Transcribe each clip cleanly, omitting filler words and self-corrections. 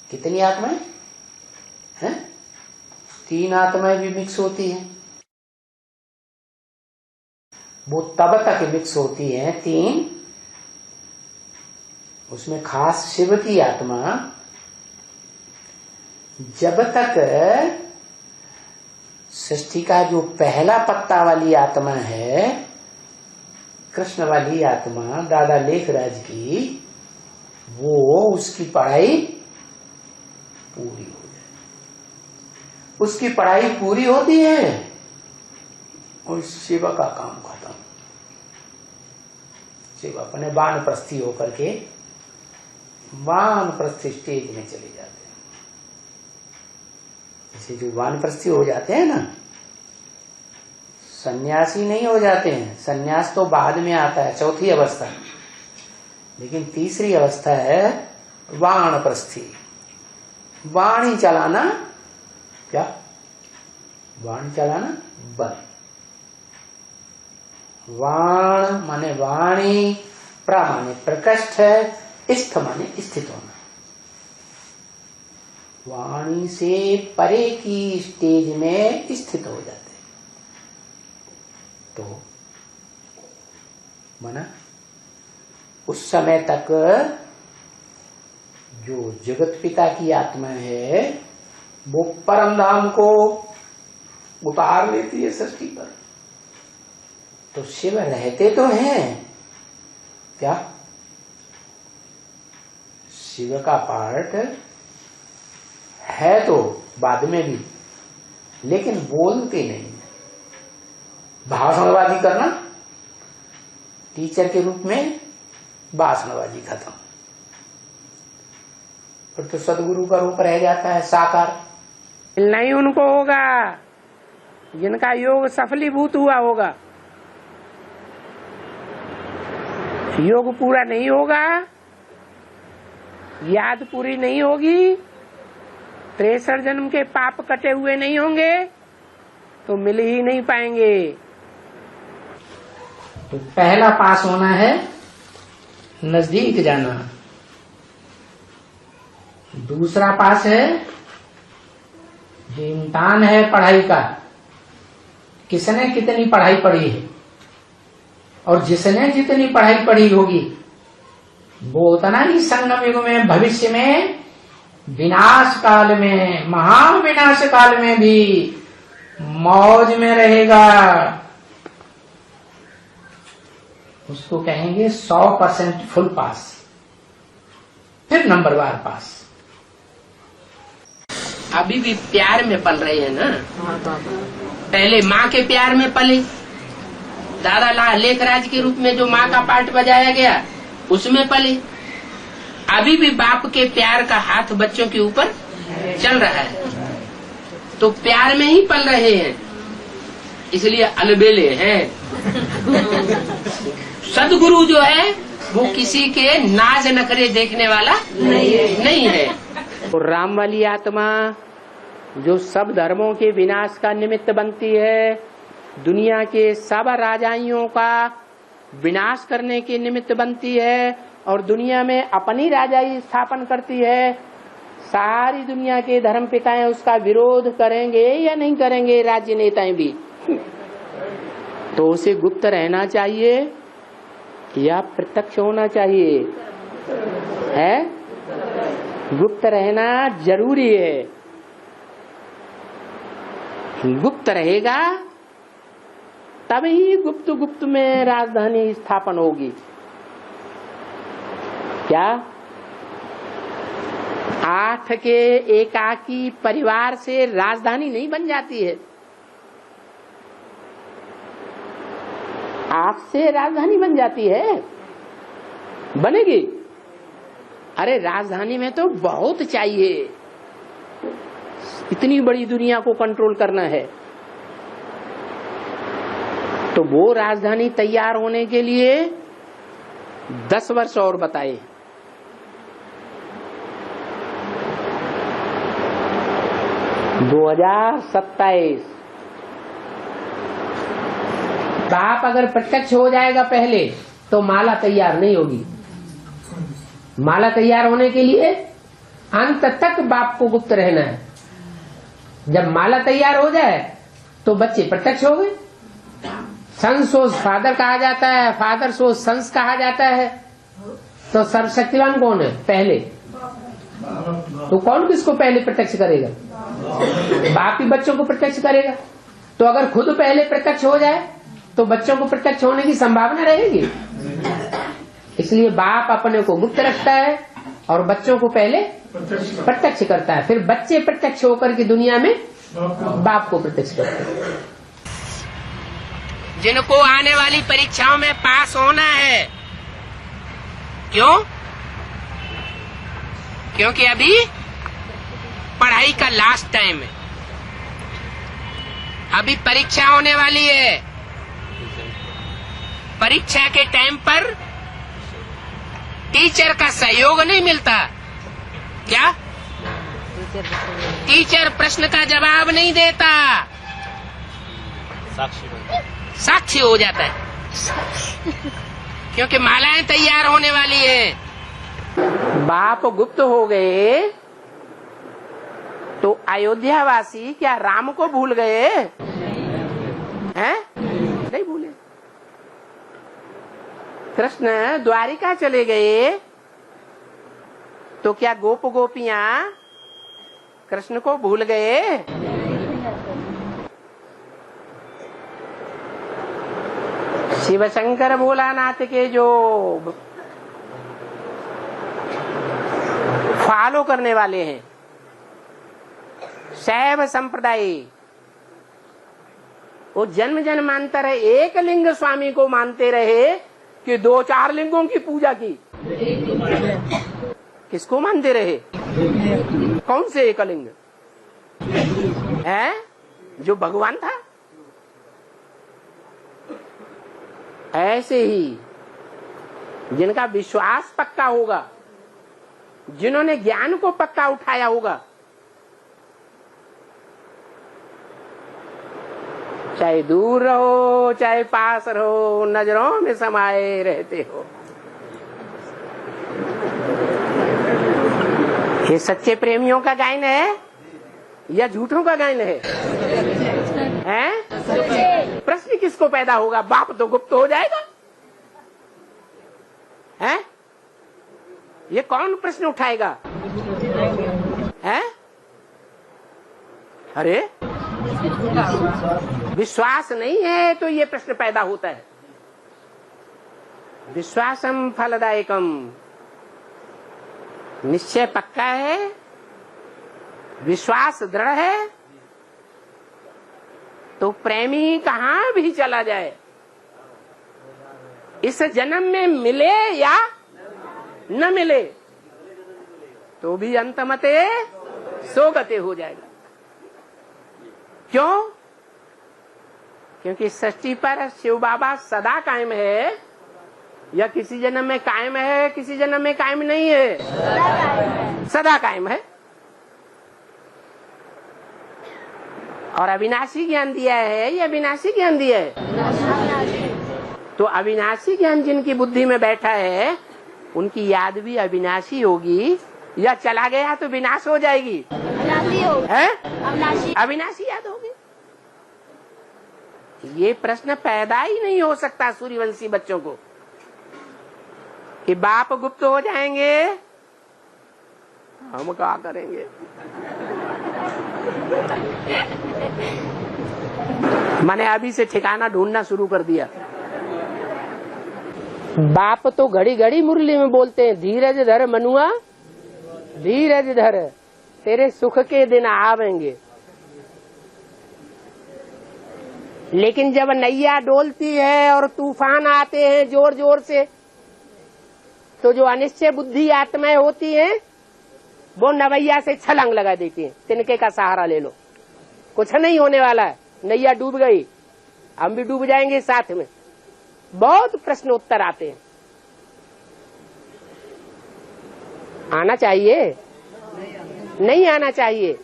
कितनी आत्माएं हैं? 3 आत्माएं भी मिक्स होती हैं। वो तब तक मिक्स होती हैं 3, उसमें खास शिव की आत्मा जब तक सृष्टि का जो पहला पत्ता वाली आत्मा है, कृष्ण वाली आत्मा दादा लेखराज की, वो उसकी पढ़ाई पूरी हो जाए। उसकी पढ़ाई पूरी होती है और शिव का काम खत्म। शिव अपने वानप्रस्थी होकर के वानप्रस्थ स्टेज में चले जाते हैं। जैसे जो वानप्रस्थी हो जाते हैं ना, सन्यासी नहीं हो जाते हैं। सन्यास तो बाद में आता है, चौथी अवस्था। लेकिन तीसरी अवस्था है वानप्रस्थी। वाणी चलाना, क्या वाणी चलाना बंद। वाण माने वाणी, प्र माने प्रकृष्ट, स्थ माने स्थित होना। वाणी से परे की स्टेज में स्थित हो जाते हैं। तो माना उस समय तक जो जगत पिता की आत्मा है वो परम धाम को उतार लेती है सृष्टि पर। तो शिव रहते तो हैं, क्या शिव का पार्ट है तो बाद में भी, लेकिन बोलते नहीं। भाषणबाजी करना, टीचर के रूप में भाषणबाजी खत्म। फिर तो सदगुरु का रूप रह जाता है साकार। नहीं उनको होगा जिनका योग सफलीभूत हुआ होगा। योग पूरा नहीं होगा, याद पूरी नहीं होगी, 63 जन्म के पाप कटे हुए नहीं होंगे तो मिल ही नहीं पाएंगे। तो पहला पास होना है नजदीक जाना। दूसरा पास है जो इम्तिहान है पढ़ाई का, किसने कितनी पढ़ाई पढ़ी है, और जिसने जितनी पढ़ाई पढ़ी होगी वो उतना ही संगम युग में, भविष्य में, विनाश काल में, महाविनाश काल में भी मौज में रहेगा। उसको कहेंगे 100% फुल पास, फिर नंबरवार पास। अभी भी प्यार में पल रहे हैं ना। पहले माँ के प्यार में पले, दादा लेखराज के रूप में जो माँ का पार्ट बजाया गया उसमें पले। अभी भी बाप के प्यार का हाथ बच्चों के ऊपर चल रहा है, तो प्यार में ही पल रहे हैं, इसलिए अलबेले हैं। सदगुरु जो है वो किसी के नाज नखरे देखने वाला नहीं है। और राम वाली आत्मा जो सब धर्मों के विनाश का निमित्त बनती है, दुनिया के सब राजाइयों का विनाश करने के निमित्त बनती है और दुनिया में अपनी राजाई स्थापन करती है। सारी दुनिया के धर्म पिताएं उसका विरोध करेंगे या नहीं करेंगे, राज्य नेताएं भी, तो उसे गुप्त रहना चाहिए या प्रत्यक्ष होना चाहिए? है गुप्त रहना जरूरी है। गुप्त रहेगा तभी गुप्त गुप्त में राजधानी स्थापन होगी। क्या 8 के एकाकी परिवार से राजधानी नहीं बन जाती है। 8 से राजधानी बन जाती है, बनेगी। अरे राजधानी में तो बहुत चाहिए, इतनी बड़ी दुनिया को कंट्रोल करना है। तो वो राजधानी तैयार होने के लिए 10 वर्ष और बताए। (2027) बाप अगर प्रत्यक्ष हो जाएगा पहले तो माला तैयार नहीं होगी। माला तैयार होने के लिए अंत तक बाप को गुप्त रहना है। जब माला तैयार हो जाए तो बच्चे प्रत्यक्ष हो गए। सन सोज फादर कहा जाता है, फादर सोज सन्स कहा जाता है। तो सर्वशक्तिवान कौन है? पहले। तो कौन किसको पहले प्रत्यक्ष करेगा? बाप ही बच्चों को प्रत्यक्ष करेगा। तो अगर खुद पहले प्रत्यक्ष हो जाए तो बच्चों को प्रत्यक्ष होने की संभावना रहेगी। इसलिए बाप अपने को गुप्त रखता है और बच्चों को पहले प्रत्यक्ष करता है, फिर बच्चे प्रत्यक्ष होकर के दुनिया में बाप को प्रत्यक्ष करते हैं। जिनको आने वाली परीक्षाओं में पास होना है, क्यों? क्योंकि अभी पढ़ाई का लास्ट टाइम है, अभी परीक्षा होने वाली है। परीक्षा के टाइम पर टीचर का सहयोग नहीं मिलता। क्या? टीचर प्रश्न का जवाब नहीं देता, साक्षी हो जाता है, क्योंकि मालाएं तैयार होने वाली है। बाप गुप्त हो गए तो अयोध्यावासी क्या राम को भूल गए हैं? नहीं भूले। कृष्ण द्वारिका चले गए तो क्या गोप गोपियां कृष्ण को भूल गए? शिव शंकर भोलानाथ के जो फॉलो करने वाले हैं, शैव संप्रदाय, वो जन्म जन्मांतर एक लिंग स्वामी को मानते रहे कि 2-4 लिंगों की पूजा की। किसको मानते रहे? कौन से एक लिंग है? जो भगवान था। ऐसे ही जिनका विश्वास पक्का होगा, जिन्होंने ज्ञान को पक्का उठाया होगा, चाहे दूर रहो चाहे पास रहो, नजरों में समाये रहते हो। ये सच्चे प्रेमियों का गायन है या झूठों का गायन है? हैं? प्रश्न किसको पैदा होगा? बाप तो गुप्त हो जाएगा। हैं? ये कौन प्रश्न उठाएगा? हैं? अरे विश्वास नहीं है तो ये प्रश्न पैदा होता है। विश्वासम फलदायकम, निश्चय पक्का है, विश्वास दृढ़ है, तो प्रेमी कहाँ भी चला जाए, इस जन्म में मिले या न मिले, तो भी अंतमते सोगते हो जाएगा। क्यों? क्योंकि सृष्टि पर शिव बाबा सदा कायम है, या किसी जन्म में कायम है, किसी जन्म में कायम नहीं है, सदा कायम है। और अविनाशी ज्ञान दिया है या विनाशी ज्ञान दिया है? तो अविनाशी ज्ञान जिनकी बुद्धि में बैठा है, उनकी याद भी अविनाशी होगी, या चला गया तो विनाश हो जाएगी? अविनाशी याद होगी। ये प्रश्न पैदा ही नहीं हो सकता सूर्यवंशी बच्चों को कि बाप गुप्त हो जाएंगे, हम क्या करेंगे? मैंने अभी से ठिकाना ढूंढना शुरू कर दिया। बाप तो घड़ी घड़ी मुरली में बोलते हैं, धीरज धर मनुआ, धीरज धर, तेरे सुख के दिन आवेंगे। लेकिन जब नैया डोलती है और तूफान आते हैं जोर जोर से, तो जो अनिश्चय बुद्धि आत्माएं होती हैं, वो नवैया से छलांग लगा देती हैं, तिनके का सहारा ले लो, कुछ नहीं होने वाला है, नैया डूब गई, हम भी डूब जाएंगे साथ में। बहुत प्रश्न उत्तर आते हैं। आना चाहिए? नहीं आना चाहिए।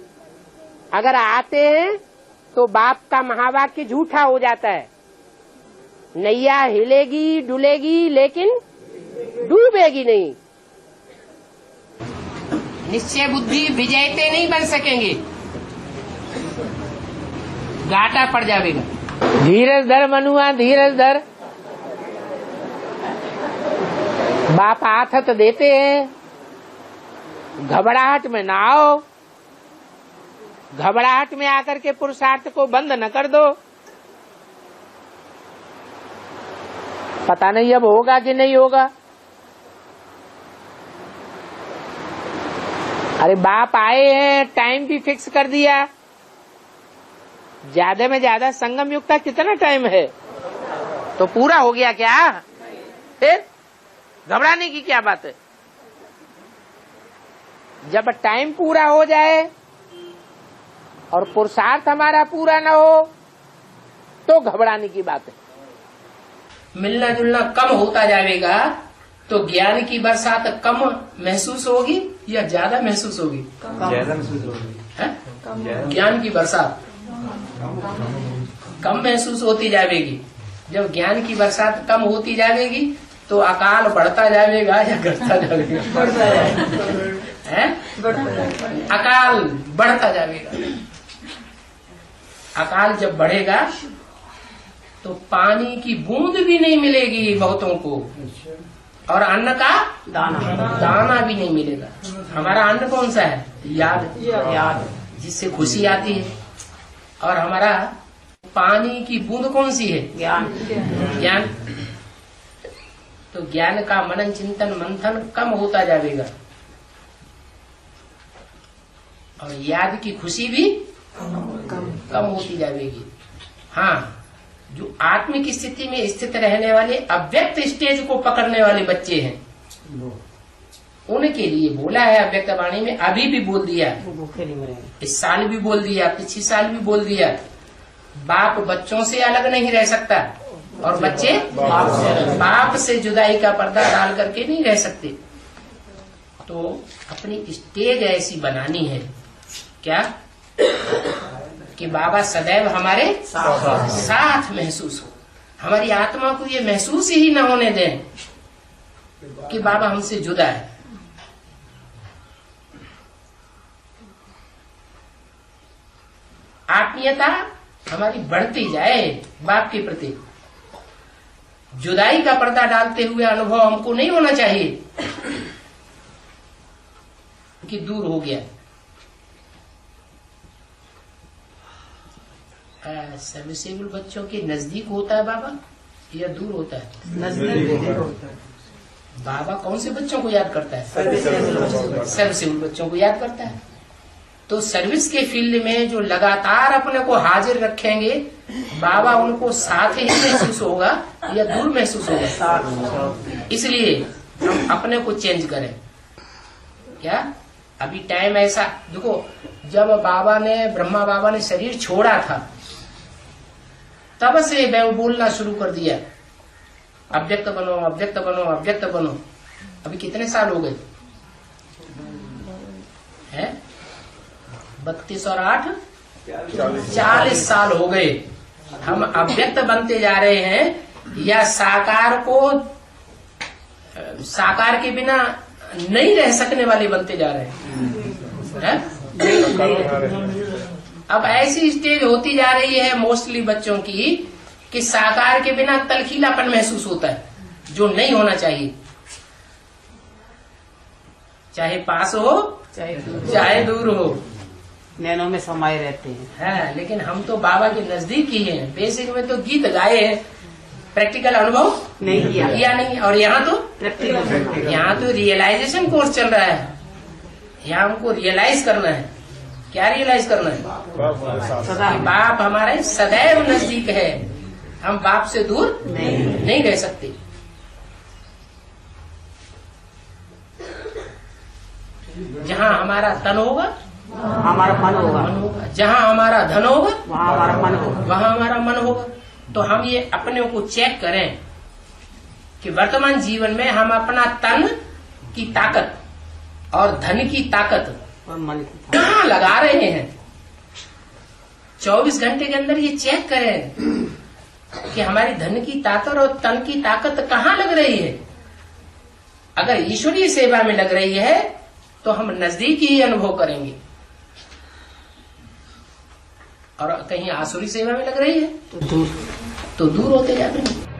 अगर आते हैं तो बाप का महावाक्य झूठा हो जाता है। नैया हिलेगी डुलेगी लेकिन डूबेगी नहीं। निश्चय बुद्धि विजयते नहीं बन सकेंगे, घाटा पड़ जाएगा। धीरज धर मनुआ, धीरज धर। बाप आथत देते हैं, घबराहट में ना आओ, घबराहट में आकर के पुरुषार्थ को बंद न कर दो। पता नहीं अब होगा कि नहीं होगा। अरे बाप आए हैं, टाइम भी फिक्स कर दिया। ज्यादा में ज्यादा संगम युग का कितना टाइम है, तो पूरा हो गया क्या? फिर घबराने की क्या बात है? जब टाइम पूरा हो जाए और पुरुषार्थ हमारा पूरा न हो तो घबराने की बात है। मिलना जुलना कम होता जाएगा तो ज्ञान की बरसात कम महसूस होगी या ज्यादा महसूस होगी? ज्यादा महसूस होगी। ज्ञान की बरसात कम महसूस होती जाएगी। जब ज्ञान की बरसात कम होती जाएगी तो अकाल बढ़ता जाएगा या घटता जाएगा? अकाल बढ़ता जाएगा। अकाल जब बढ़ेगा तो पानी की बूंद भी नहीं मिलेगी बहुतों को, और अन्न का दाना भी नहीं मिलेगा। हमारा अन्न कौन सा है? याद, जिससे खुशी आती है। और हमारा पानी की बूंद कौन सी है? ज्ञान। तो ज्ञान का मनन चिंतन मंथन कम होता जाएगा और याद की खुशी भी कम होती जाएगी। हाँ, जो आत्मिक स्थिति में स्थित रहने वाले अव्यक्त स्टेज को पकड़ने वाले बच्चे हैं, उनके लिए बोला है अव्यक्त वाणी में। अभी भी बोल दिया, इस साल भी बोल दिया, पिछले साल भी बोल दिया। बाप बच्चों से अलग नहीं रह सकता और बच्चे बाप से जुदाई का पर्दा डाल करके नहीं रह सकते। तो अपनी स्टेज ऐसी बनानी है क्या कि बाबा सदैव हमारे साथ महसूस हो। हमारी आत्मा को ये महसूस ही न होने दें कि बाबा हमसे जुदा है। आत्मीयता हमारी बढ़ती जाए बाप के प्रति। जुदाई का पर्दा डालते हुए अनुभव हमको नहीं होना चाहिए कि दूर हो गया। सर्विसेबल बच्चों के नजदीक होता है बाबा या दूर होता है? नजदीक होता है। बाबा कौन से बच्चों को याद करता है? सर्विसेबल बच्चों को याद करता है। तो सर्विस के फील्ड में जो लगातार अपने को हाजिर रखेंगे, बाबा उनको साथ ही महसूस होगा या दूर महसूस होगा। इसलिए हम अपने को चेंज करें। क्या अभी टाइम ऐसा देखो, जब बाबा ने ब्रह्मा बाबा ने शरीर छोड़ा था तब से मैं बोलना शुरू कर दिया, अव्यक्त बनो, अव्यक्त बनो, अव्यक्त बनो। अभी कितने साल हो गए हैं? 32 और 8 40 साल हो गए। हम अव्यक्त बनते जा रहे हैं या साकार के बिना नहीं रह सकने वाले बनते जा रहे हैं? अब ऐसी स्टेज होती जा रही है मोस्टली बच्चों की कि साकार के बिना तलखीलापन महसूस होता है, जो नहीं होना चाहिए। चाहे पास हो चाहे दूर हो, नैनों में समाये रहते हैं। है, लेकिन हम तो बाबा के नजदीक ही हैं। बेसिक में तो गीत गाए हैं, प्रैक्टिकल अनुभव नहीं किया नहीं। और यहाँ तो रियलाइजेशन कोर्स चल रहा है। यहाँ हमको रियलाइज करना है। क्या रियलाइज करना है? कि बाप हमारे सदैव नजदीक है, हम बाप से दूर नहीं रह सकते। जहाँ हमारा तन होगा हमारा मन होगा, जहाँ हमारा धन होगा वहाँ हमारा मन होगा, वहाँ हमारा मन होगा। तो हम ये अपने को चेक करें कि वर्तमान जीवन में हम अपना तन की ताकत और धन की ताकत और मन की कहाँ लगा रहे हैं। 24 घंटे के अंदर ये चेक करें कि हमारी धन की ताकत और तन की ताकत कहाँ लग रही है। अगर ईश्वरीय सेवा में लग रही है तो हम नजदीकी ही अनुभव करेंगे। और कहीं आसुरी सेवा में लग रही है दूर तो दूर होते जाते हैं।